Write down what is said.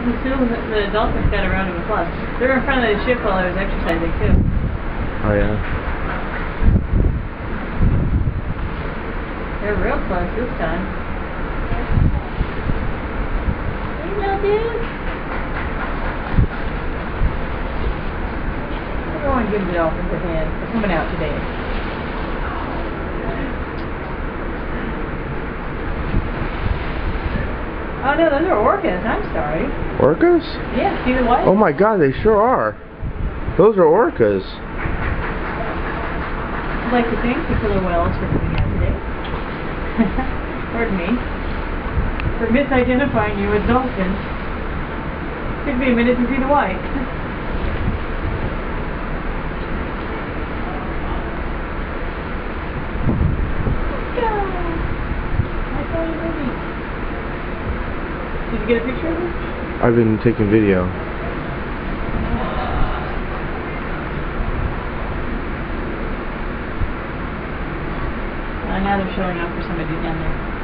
The dolphins got a round of applause. They were in front of the ship while I was exercising too. Oh yeah. They're real close this time. Hey, little dude. Everyone gives the dolphins a hand. They're coming out today. Oh no, those are orcas. I'm sorry. Orcas? Yeah, see the white? Oh my god, they sure are. Those are orcas. I'd like to thank the killer whales for coming out today. Pardon me. For misidentifying you as dolphins. Took me a minute to see the white. I saw you, baby. Did you get a picture of it? I've been taking video. Now they're showing up for somebody down there.